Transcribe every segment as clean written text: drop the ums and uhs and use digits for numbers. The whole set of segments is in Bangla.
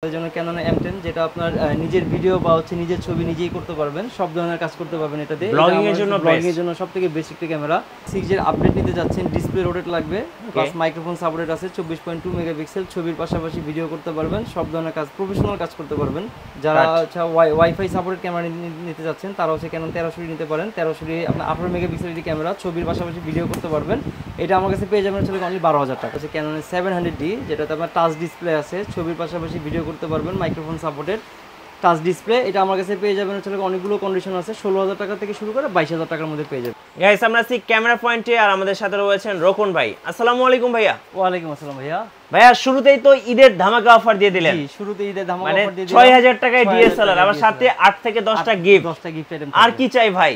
তাদের জন্য ক্যানন M10 যেটা আপনার নিজের ভিডিও বা হচ্ছে নিজের ছবি নিজেই করতে পারবেন, সব ধরনের কাজ করতে পারবেন এটা দিয়ে। ব্লগিং এর জন্য সবথেকে বেসিক ক্যামেরা। 6 এর আপডেট নিতে যাচ্ছেন, ডিসপ্লে রোটেট লাগবে, প্লাস মাইক্রোফোন সাপোর্টেড আছে, 24.2 মেগাপিক্সেল, ছবির পাশাপাশি ভিডিও করতে পারবেন, সব ধরনের কাজ, প্রফেশনাল কাজ করতে পারবেন। যারা ওয়াইফাই সাপোর্টেড ক্যামেরা নিতে যাচ্ছেন তারা হচ্ছে ক্যানন 1300 নিতে পারেন। 1300 আপনার 18 মেগাপিক্সেল ক্যামেরা, ছবির পাশাপাশি ভিডিও করতে পারবেন। এটা আমার কাছে পেয়ে যাবেন হচ্ছে অনলি 12,000 টাকা। হচ্ছে ক্যাননের 700D, যেটাতে আপনার টাচ ডিসপ্লে আছে, ছবির পাশাপাশি ভিডিও করতে পারবেন, মাইক্রোফোন সাপোর্টেড, টাচ ডিসপ্লে। এটা আমার কাছে পেয়ে যাবেন হচ্ছে অনেকগুলো কন্ডিশন আছে, 16,000 টাকা থেকে শুরু করে 22,000 টাকার মধ্যে পেয়ে যাবেন। গাইস আমরা আছি ক্যামেরা পয়েন্টে, আর আমাদের সাথে রয়েছেন রোকন ভাই। আসসালামু আলাইকুম ভাইয়া। ওয়ালাইকুম আসসালাম ভাইয়া। ভাইয়া শুরুতেই তো ঈদের ধামাকা অফার দিয়ে দিলেন। জি, শুরুতে ঈদের ধামাকা মানে অফার দিয়ে দিলাম। 6000 টাকায় ডিএসএলআর, আবার সাথে 8 থেকে 10টা গিফট। 10টা গিফট আইটেম। আর কি চাই ভাই?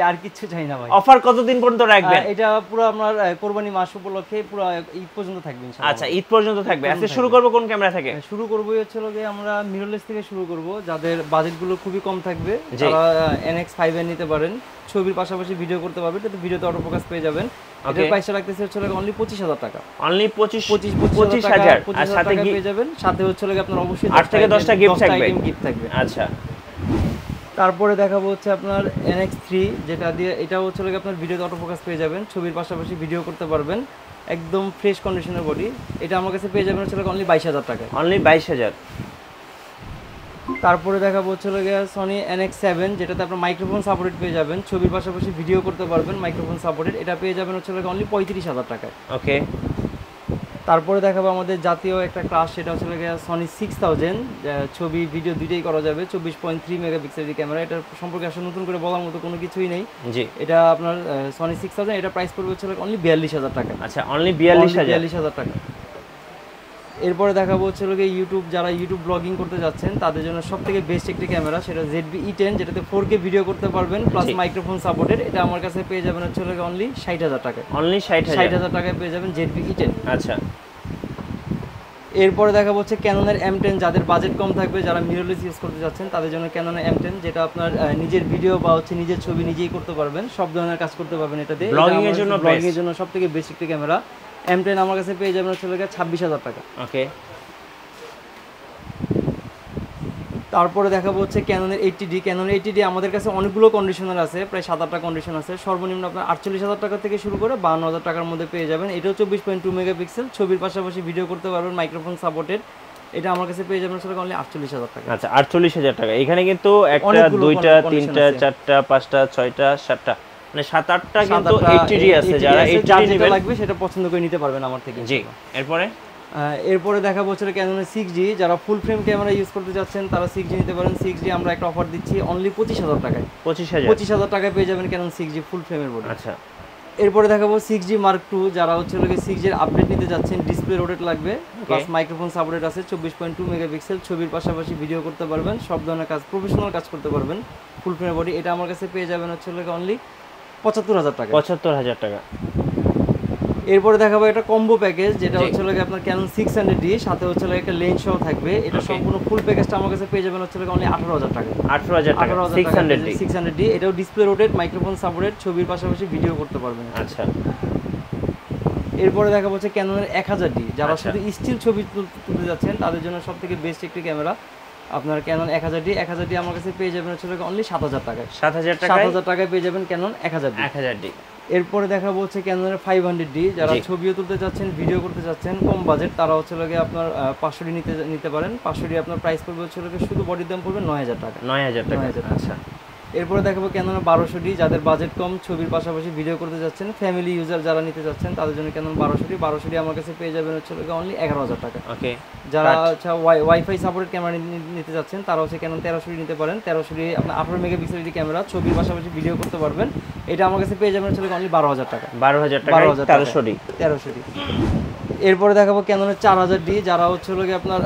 আর কিছু চাই না ভাই। অফার কতদিন পর্যন্ত রাখবেন? এটা পুরো আপনার কুরবানি মাস উপলক্ষে পুরো ঈদ পর্যন্ত থাকবে ইনশাআল্লাহ। আচ্ছা, ঈদ পর্যন্ত থাকবে। আজকে শুরু করব কোন ক্যামেরা থেকে? শুরু করব হচ্ছে আমরা মিররলেস থেকে শুরু করব, যাদের বাজেটগুলো খুবই কম থাকবে তারা NX5 এর নিতে পারেন, ছবির পাশাপাশি ভিডিও করতে পারবে, এটাতে ভিডিওতে অটো ফোকাস পেয়ে যাবেন। এটার প্রাইসটা রাখতেছে হচ্ছে অনলি 25,000 টাকা। অনলি 25,000 আর সাথে পেয়ে যাবেন। সাথে হচ্ছে আপনার অবশ্যই 8 থেকে 10টা গিফট থাকবে। আচ্ছা, তারপরে দেখাবো হচ্ছে আপনার NX3, যেটা দিয়ে এটা হচ্ছে আপনার ভিডিওতে অটো ফোকাস পেয়ে যাবেন, ছবির পাশাপাশি ভিডিও করতে পারবেন, একদম ফ্রেশ কন্ডিশনের বডি। এটা আমার কাছে পেয়ে যাবেন হচ্ছে অনলি 22,000 টাকা। অনলি 22,000। তারপরে দেখাবো হচ্ছে সনি NX7, যেটাতে আপনার মাইক্রোফোন সাপোর্টেড পেয়ে যাবেন, ছবির পাশাপাশি ভিডিও করতে পারবেন, মাইক্রোফোন সাপোর্টেড। এটা পেয়ে যাবেন হচ্ছে অনলি 35,000 টাকায়। ওকে। তারপরে দেখাবো আমাদের জাতীয় একটা ক্লাস, সেটা হচ্ছে সনি 6000, ছবি ভিডিও দুইটাই করা যাবে, 24.3 মেগাপিক্সেলের ক্যামেরা। এটার সম্পর্কে আসলে নতুন করে বলার মতো কোনো কিছুই নেই। জি, এটা আপনার সনি 6000, এটা প্রাইস পড়বে হচ্ছে অনলি 42,000 টাকা। আচ্ছা, অনলি 42,000 টাকা। এরপরে দেখাবো হচ্ছে ইউটিউব, যারা ইউটিউব ব্লগিং করতে যাচ্ছেন তাদের জন্য সবথেকে বেস্ট একটি ক্যামেরা, সেটা ZV-E10, যেটাতে 4K ভিডিও করতে পারবেন, প্লাস মাইক্রোফোন সাপোর্টেড। এটা আমার কাছে পেয়ে যাবেন হচ্ছে অনলি 60,000 টাকা। অনলি 60,000 টাকায় পেয়ে যাবেন ZV-E10। আচ্ছা, এরপরে দেখাবো হচ্ছে ক্যাননের M10, যাদের বাজেট কম থাকবে, যারা মিররলেস ইউজ করতে যাচ্ছেন তাদের জন্য ক্যাননের M10, যেটা আপনার নিজের ভিডিও বা হচ্ছে নিজের ছবি নিজেই করতে পারবেন, সব ধরনের কাজ করতে পারবেন এটা দিয়ে। ব্লগিং এর জন্য সবথেকে বেসিক ক্যামেরা। M10 আমার কাছে পেয়ে যাবেন হচ্ছে 26,000 টাকা। ওকে। তারপরে দেখাবো হচ্ছে ক্যাননের 80D। ক্যাননের 80D আমাদের কাছে অনেকগুলো কন্ডিশনার আছে, প্রায় 7-8টা কন্ডিশন আছে। সর্বনিম্ন আপনার 48,000 টাকা থেকে শুরু করে 52,000 টাকার মধ্যে পেয়ে যাবেন। এটাও 24.2 মেগাপিক্সেল, ছবির পাশাপাশি ভিডিও করতে পারবেন, মাইক্রোফোন সাপোর্টেড। এটা আমার কাছে পেয়ে যাবেন অনলি 48,000 টাকা। আচ্ছা, 48,000 টাকা। এখানে কিন্তু একটা, দুইটা, তিনটা, চারটা, পাঁচটা, ছয়টা, সাতটা, মানে 7-8টা কিন্তু 80D আছে। যারা 80D যেটা লাগবে সেটা পছন্দ করে নিতে পারবেন আমার থেকে। জি। এরপরে দেখাবো হচ্ছে ক্যাননের 6D, যারা ফুল ফ্রেম ক্যামেরা ইউজ করতে যাচ্ছেন তারা 6D নিতে পারেন। 6D আমরা একটা অফার দিচ্ছি অনলি 25,000 টাকায়। 25,000 টাকায় পেয়ে যাবেন ক্যানন 6D ফুল ফ্রেমের বডি। আচ্ছা, এরপরে দেখাবো 6D Mark II, যারা হচ্ছে 6D এর আপডেট নিতে যাচ্ছেন, ডিসপ্লে রোটেট লাগবে, প্লাস মাইক্রোফোন সাপোর্টেড আছে, 24.2 মেগাপিক্সেল, ছবির পাশাপাশি ভিডিও করতে পারবেন, সব ধরনের কাজ, প্রফেশনাল কাজ করতে পারবেন, ফুল ফ্রেমের বডি। এটা আমার কাছে পেয়ে যাবেন হচ্ছে অনলি 75,000 টাকা। 75,000 টাকা। এরপরে দেখাবো একটা কম্বো প্যাকেজ, যেটা হচ্ছে আপনার ক্যানন 600D, সাথে হচ্ছে একটা লেন্স সহ থাকবে। এটা সম্পূর্ণ ফুল প্যাকেজটা আমার কাছে পেয়ে যাবেন হচ্ছে অনলি 18,000 টাকা। 18,000 টাকা 600D। এটাও ডিসপ্লে রোটেট, মাইক্রোফোন সাপোর্টেড, ছবির পাশাপাশি ভিডিও করতে পারবেন। আচ্ছা, এরপরে দেখাবো হচ্ছে ক্যাননের 1000D, যারা শুধু স্টিল ছবি তুলতে যাচ্ছেন তাদের জন্য সবথেকে বেস্ট একটি ক্যামেরা, আপনার ক্যানন 1000D। 1000D আমার কাছে পেয়ে যাবেন হচ্ছে অনলি 7,000 টাকায়। 7,000 টাকায় পেয়ে যাবেন ক্যানন 1000D। এরপরে দেখাবো হচ্ছে ক্যাননের 500D, যারা ছবিও তুলতে চাচ্ছেন, ভিডিও করতে চাচ্ছেন, কম বাজেট, তারা হচ্ছে আপনার 500D নিতে পারেন। 500D আপনার প্রাইস পড়বে হচ্ছে শুধু বডির দাম পড়বে 9,000 টাকা। 9,000 টাকা। আচ্ছা, এরপরে দেখাবো ক্যানন 1200D, যাদের বাজেট কম, ছবির পাশাপাশি ভিডিও করতে যাচ্ছেন, ফ্যামিলি ইউজার যারা নিতে যাচ্ছেন তাদের জন্য ক্যানন 1200D আমার কাছে পেয়ে যাবেন হচ্ছে অনলি 11,000 টাকা। ওকে। যারা ওয়াইফাই সাপোর্টেড ক্যামেরা নিতে যাচ্ছেন তারা হচ্ছে ক্যানন 1300D নিতে পারেন। 1300D আপনার 18 মেগাপিক্সেল ক্যামেরা, ছবির পাশাপাশি ভিডিও করতে পারবেন। এটা আমার কাছে পেয়ে যাবেন হচ্ছে অনলি 12,000 টাকা। 12,000 টাকা 1300D। এরপরে দেখাবো ক্যাননের 4000D, যারা হচ্ছে আপনার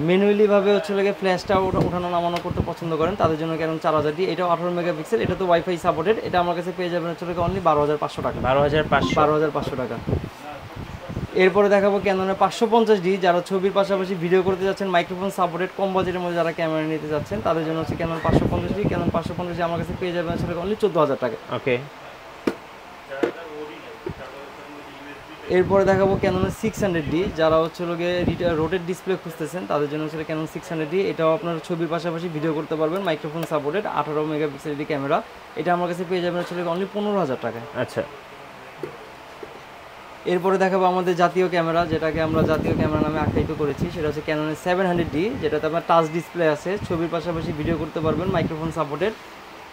ম্যানুয়ালি ভাবে হচ্ছে ফ্ল্যাশটা ওঠানো নামানো করতে পছন্দ করেন তাদের জন্য ক্যানন 4000D। এটাও 18 মেগাপিক্সেল, এটা তো ওয়াইফাই সাপোর্টেড। এটা আমার কাছে পেয়ে যাবেন হচ্ছে অনলি 12,500 টাকা। 12,500 টাকা। এরপরে দেখাবো ক্যাননের 550D, যারা ছবির পাশাপাশি ভিডিও করতে যাচ্ছেন, মাইক্রোফোন সাপোর্টেড, কম বাজেটের মধ্যে যারা ক্যামেরা নিতে যাচ্ছেন তাদের জন্য হচ্ছে ক্যানন 550D। ক্যানন 550D আমার কাছে পেয়ে যাবেন হচ্ছে অনলি 14,000 টাকা। ওকে। এরপরে দেখাবো ক্যাননের 600D, যারা হচ্ছে রোটেট ডিসপ্লে খুঁজতেছেন তাদের জন্য হচ্ছে ক্যানন 600D। এটাও আপনার ছবির পাশাপাশি ভিডিও করতে পারবেন, মাইক্রোফোন সাপোর্টেড, 18 মেগাপিক্সেল ক্যামেরা। এটা আমার কাছে পেয়ে যাবেন হচ্ছে অনলি 15,000 টাকায়। আচ্ছা, এরপরে দেখাবো আমাদের জাতীয় ক্যামেরা, যেটাকে আমরা জাতীয় ক্যামেরা নামে আখ্যায়িত করেছি, সেটা হচ্ছে ক্যাননের 700D, যেটাতে আপনার টাচ ডিসপ্লে আছে, ছবির পাশাপাশি ভিডিও করতে পারবেন, মাইক্রোফোন সাপোর্টেড,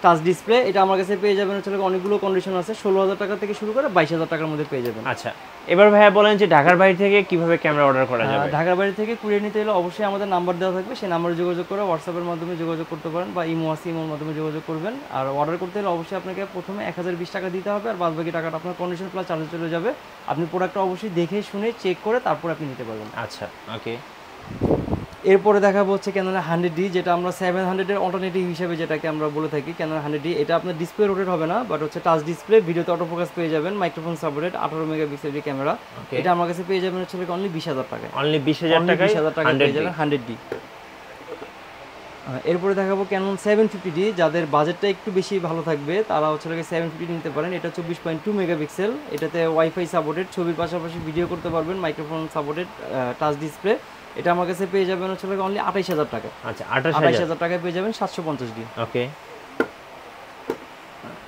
টাচ ডিসপ্লে। এটা আমার কাছে পেয়ে যাবেন হচ্ছে অনেকগুলো কন্ডিশন আছে, 16,000 টাকা থেকে শুরু করে 22,000 টাকার মধ্যে পেয়ে যাবেন। আচ্ছা, এবার ভাইয়া বলেন যে ঢাকার বাইরে থেকে কিভাবে ক্যামেরা অর্ডার করা যাবে? ঢাকার বাইরে থেকে কুরিয়ার নিতে হলে অবশ্যই আমাদের নাম্বার দেওয়া থাকবে, সেই নাম্বারে যোগাযোগ করে হোয়াটসঅ্যাপের মাধ্যমে যোগাযোগ করতে পারেন, বা ইমো আছে, ইমোর মাধ্যমে যোগাযোগ করবেন। আর অর্ডার করতে হলে অবশ্যই আপনাকে প্রথমে 1020 টাকা দিতে হবে, আর বাদবাকি টাকাটা আপনার কন্ডিশন প্লাস চার্জে চলে যাবে। আপনি প্রোডাক্টটা অবশ্যই দেখে শুনে চেক করে তারপর আপনি নিতে পারবেন। আচ্ছা, ওকে। এরপরে দেখাবো হচ্ছে ক্যানন 100D, যেটা আমরা 700 এর অল্টারনেটিভ হিসেবে যেটাকে আমরা বলে থাকি ক্যানন 100D। এটা আপনার ডিসপ্লে রোটেট হবে না, বাট হচ্ছে টাচ ডিসপ্লে, ভিডিওতে অটোফোকাস পেয়ে যাবেন, মাইক্রোফোন সাপোর্টেড, 18 মেগাপিক্সেল ক্যামেরা। এটা আমার কাছে পেয়ে যাবেন হচ্ছে অনলি 20,000 টাকায়। অনলি 20,000 টাকায় 20,000 টাকা পেয়ে যাবেন 100D। এরপরে দেখাবো ক্যানন 750D, যাদের বাজেটটা একটু বেশি ভালো থাকবে তারা হচ্ছে 750D নিতে পারেন। এটা 24.2 মেগাপিক্সেল, এটাতে ওয়াইফাই সাপোর্টেড, ছবির পাশাপাশি ভিডিও করতে পারবেন, মাইক্রোফোন সাপোর্টেড, টাচ ডিসপ্লে। এটা আমার কাছে পেয়ে যাবেন হচ্ছে অনলি 28,000 টাকা। আচ্ছা, 28,000 টাকায় পেয়ে যাবেন 750D। ওকে।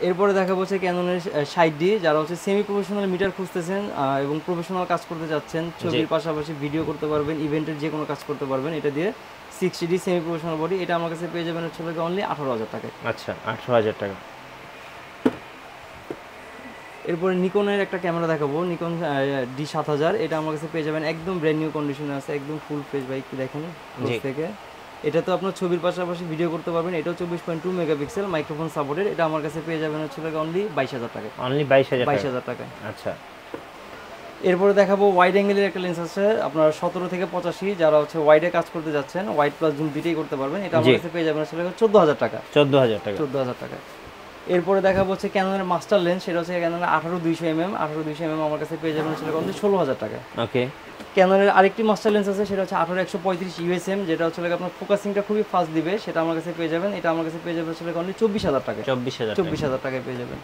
এরপরে দেখাবো হচ্ছে ক্যাননের 60D, যারা হচ্ছে সেমি প্রফেশনাল মিটার খুঁজতেছেন এবং প্রফেশনাল কাজ করতে যাচ্ছেন, ছবির পাশাপাশি ভিডিও করতে পারবেন, ইভেন্টের যে কোনো কাজ করতে পারবেন। এটা দিয়ে 60D সেমি প্রফেশনাল বডি, এটা আমার কাছে পেয়ে যাবেন হচ্ছে অনলি 18,000 টাকায়। আচ্ছা, 18,000 টাকা। এরপরে নিকনের একটা ক্যামেরা দেখাবো, নিকন D7000। এটা আমার কাছে পেয়ে যাবেন একদম ব্র্যান্ড নিউ কন্ডিশনে আছে, একদম ফুল ফ্রেশ বাইক দেখেন থেকে। এটা তো আপনার ছবির পাশাপাশি ভিডিও করতে পারবেন। এটাও 24.2 মেগাপিক্সেল, মাইক্রোফোন সাপোর্টেড। এটা আমার কাছে পেয়ে যাবেন হচ্ছে অনলি 22,000 টাকায়। অনলি 22,000 টাকায়। আচ্ছা, এরপরে দেখাবো ওয়াইড অ্যাঙ্গেলের একটা লেন্স আছে আপনার 17 থেকে 85, যারা হচ্ছে ওয়াইডে কাজ করতে যাচ্ছেন, ওয়াইড প্লাস জুম দুইটাই করতে পারবেন। এটা আমার কাছে পেয়ে যাবেন আসলে 14,000 টাকা। 14,000 টাকা। এরপরে দেখাবো হচ্ছে ক্যাননের মাস্টার লেন্স, সেটা হচ্ছে ক্যাননের 18-200 mm আমার কাছে পেয়ে যাবেন হচ্ছে অনলি 16,000 টাকা। ওকে। ক্যাননের আরেকটি মাস্টার লেন্স আছে, সেটা হচ্ছে 18-135 USM, যেটা হচ্ছে আপনার ফোকাসিংটা খুবই ফাস্ট দিবে, সেটা আমার কাছে পেয়ে যাবেন। এটা আমার কাছে পেয়ে যাবেন হচ্ছে অনলি 24,000 টাকা। 24,000 টাকায় পেয়ে যাবেন।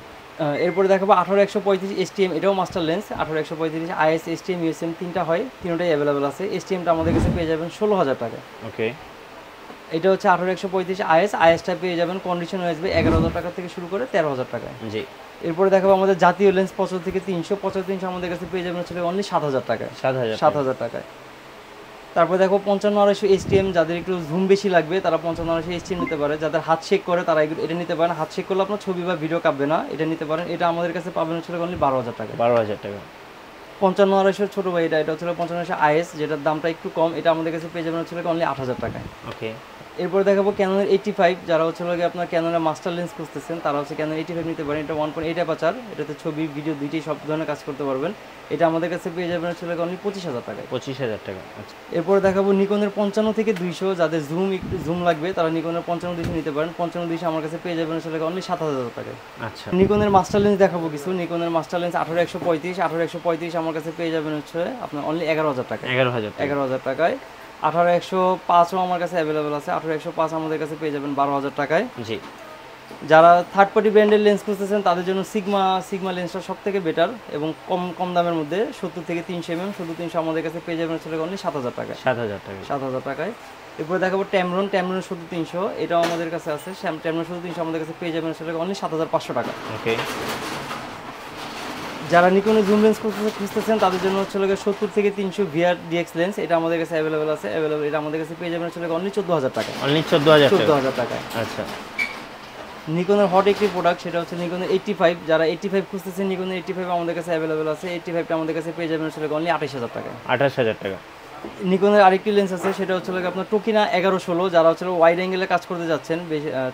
এরপরে দেখাবো 18-135 STM, এটাও master lens, 18-135 IS, STM, USM তিনটা হয়, তিনটাই অ্যাভেলেবেল আছে। STMটা আমাদের কাছে পেয়ে যাবেন 16,000 টাকা। ওকে। এটা হচ্ছে 18-135 ISটা পেয়ে যাবেন কন্ডিশন আসবে 11,000 টাকা থেকে শুরু করে 13,000 টাকায়। জি। এরপরে দেখাবো আমাদের জাতীয় লেন্স 75 থেকে 300 আমাদের কাছে পেয়ে যাবেন হচ্ছে অনলি 7,000 টাকায়। 7,000 টাকায়। তারপর দেখো 55-200 STM, যাদের একটু জুম বেশি লাগবে তারা 55-200 STM নিতে পারে। যাদের হাত শেক করে তারা এটা নিতে পারেন, হাত শেক করলে আপনার ছবি বা ভিডিও কাঁপবে না, এটা নিতে পারেন। এটা আমাদের কাছে পাবেন হচ্ছে অনলি 12,000 টাকা। 12,000 টাকা। 55-200 ছোট ভাই, এটা হচ্ছে 55-200 IS, যেটার দামটা একটু কম, এটা আমাদের কাছে পেয়ে যাবেন হচ্ছে অনলি 8,000 টাকায়। ওকে। এরপরে দেখাবো ক্যাননের 85, যারা হচ্ছে আপনার ক্যাননের মাস্টার লেন্স খুঁজতেছেন তারা হচ্ছে ক্যানন 85 নিতে পারেন। এটা 1.8 অ্যাপারচার, এটাতে ছবি ভিডিও দুইটাই সব ধরনের কাজ করতে পারবেন। এটা আমাদের কাছে পেয়ে যাবেন হচ্ছে অনলি 25,000 টাকায়। 25,000 টাকা। আচ্ছা। এরপরে দেখাবো নিকনের 55 থেকে 200, যাদের জুম লাগবে তারা নিকনের 55-200 নিতে পারেন। 55-200 আমার কাছে পেয়ে যাবেন হচ্ছে অনলি 7,000 টাকায়। আচ্ছা। নিকনের মাস্টার লেন্স দেখাবো কিছু। নিকনের মাস্টার লেন্স 18-135 আমার কাছে পেয়ে যাবেন হচ্ছে আপনার অনলি 11,000 টাকায়। 11,000 টাকায়। 18-105ও আমার কাছে অ্যাভেলেবেল আছে, 18-105 আমাদের কাছে পেয়ে যাবেন 12,000 টাকায়। জি। যারা থার্ড পার্টি ব্র্যান্ডের লেন্স খুঁজতেছেন তাদের জন্য সিগমা লেন্সটা সব থেকে বেটার এবং কম দামের মধ্যে 70 থেকে 300 mm, 70-300 আমাদের কাছে পেয়ে যাবেন হচ্ছে অনলি 7,000 টাকায়। 7,000 টাকায়। এরপরে দেখাবো ট্যামরন 70-300, এটাও আমাদের কাছে আছে। ট্যামরন 70-300 আমাদের কাছে পেয়ে যাবেন হচ্ছে অনলি 7,500 টাকা। ওকে। যারা নিকনের জুম লেন্স খুঁজতেছেন তাদের জন্য হচ্ছে 70 থেকে 300 VR DX লেন্স, এটা আমাদের কাছে অ্যাভেলেবেল আছে। এটা আমাদের কাছে পেয়ে যাবেন হচ্ছে অনলি 14,000 টাকা। 14,000 টাকায়। আচ্ছা। নিকনের হট একটি প্রোডাক্ট, সেটা হচ্ছে নিকনের 85, যারা 85 খুঁজতেছেন নিকনের 85 আমাদের কাছে অ্যাভেলেবেল আছে। 85টা আমাদের কাছে পেয়ে যাবেন হচ্ছে অনলি 28,000 টাকা। 28,000 টাকা। নিকনের আরেকটি লেন্স আছে, সেটা হচ্ছে আপনার টোকিনা 11-16, যারা হচ্ছে ওয়াইড অ্যাঙ্গেলে কাজ করতে যাচ্ছেন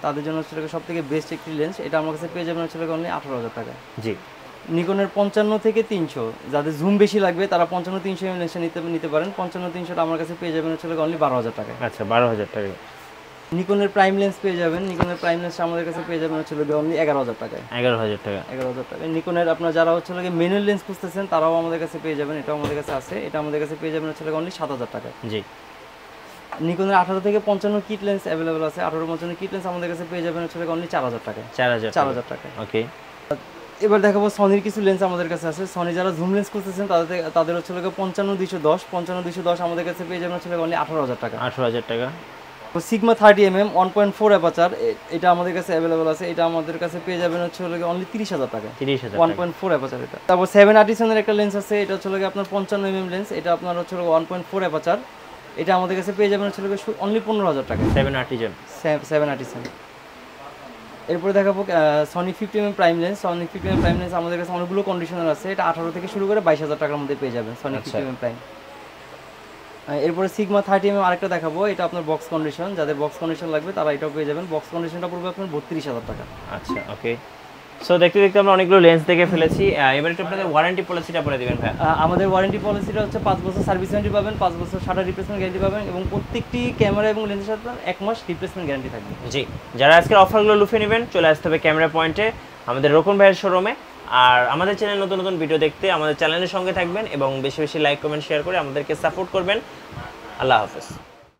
তাদের জন্য হচ্ছে সব থেকে বেস্ট একটি লেন্স, এটা আমার কাছে পেয়ে যাবেন হচ্ছে অনলি 18,000 টাকা। জি। নিকনের 55 থেকে 300, যাদের জুম বেশি লাগবে তারা 55-300 লেন্সটা নিতে পারেন। 55-300টা আমার কাছে পেয়ে যাবেন হচ্ছে অনলি 12,000 টাকা। আচ্ছা, 12,000 টাকা। নিকনের প্রাইম লেন্স পেয়ে যাবেন, নিকনের প্রাইম লেন্সটা আমাদের কাছে পেয়ে যাবেন হচ্ছে অনলি 11,000 টাকায়। 11,000 টাকা। 11,000 টাকা। নিকনের আপনার যারা হচ্ছে ম্যানুয়াল লেন্স খুঁজতেছেন তারাও আমাদের কাছে পেয়ে যাবেন, এটাও আমাদের কাছে আছে। এটা আমাদের কাছে পেয়ে যাবেন হচ্ছে অনলি 7,000 টাকায়। জি। নিকনের 18 থেকে 55 কিট লেন্স অ্যাভেলেবেল আছে। 18-55 কিট লেন্স আমাদের কাছে পেয়ে যাবেন হচ্ছে অনলি 4,000 টাকায়। 4,000 টাকা। টাকায়। ওকে। এবার দেখাবো সনির কিছু লেন্স আমাদের কাছে আছে। সনি যারা জুম লেন্স করতেছেন তাদের হচ্ছে 55-210 আমাদের কাছে পেয়ে যাবেন হচ্ছে অনলি 18,000 টাকা। 18,000 টাকা। তো সিগমা 30mm 1.4 অ্যাপারচার, এটা আমাদের কাছে অ্যাভেলেবল আছে। এটা আমাদের কাছে পেয়ে যাবেন হচ্ছে অনলি 30,000 টাকা। 30,000 1.4 অ্যাপারচার এটা। তারপর 7 আর্টিসানের একটা লেন্স আছে, এটা হচ্ছে আপনার 55mm লেন্স, এটা আপনার হচ্ছে 1.4 অ্যাপারচার। এটা আমাদের কাছে পেয়ে যাবেন হচ্ছে অনলি 15,000 টাকা। 7 আর্টিসান। 7 আর্টিসান। এরপরে দেখাবো Sony 50mm prime lens. Sony 50mm prime lens আমাদের কাছে অনেকগুলো কন্ডিশনার আছে। এটা 18 থেকে শুরু করে 22,000 টাকার মধ্যে পেয়ে যাবেন সনি 50mm প্রাইম। এরপরে সিগমা 30mm আরেকটা দেখাবো, এটা আপনার বক্স কন্ডিশন, যাদের বক্স কন্ডিশন লাগবে তারা এটাও পেয়ে যাবেন। বক্স কন্ডিশনটা পড়বে আপনার 32,000 টাকা। আচ্ছা, ওকে। সো দেখতে দেখতে আমরা অনেকগুলো লেন্স দেখে ফেলেছি। এবার একটু আপনাদের ওয়ারেন্টি পলিসিটা বলে দিবেন ভাই। আমাদের ওয়ারেন্টি পলিসিটা হচ্ছে 5 বছর সার্ভিস ওয়ারেন্টি পাবেন, 5 বছর শাটার রিপ্লেসমেন্ট গ্যারান্টি পাবেন, এবং প্রত্যেকটি ক্যামেরা এবং লেন্সের সাথে 1 মাস রিপ্লেসমেন্ট গ্যারান্টি থাকবে। জি, যারা আজকের অফারগুলো লুফে নেবেন চলে আসতে হবে ক্যামেরা পয়েন্টে আমাদের রোকন ভাইয়ের শোরুমে। আর আমাদের চ্যানেল নতুন নতুন ভিডিও দেখতে আমাদের চ্যানেলের সঙ্গে থাকবেন এবং বেশি বেশি লাইক কমেন্ট শেয়ার করে আমাদেরকে সাপোর্ট করবেন। আল্লাহ হাফেজ।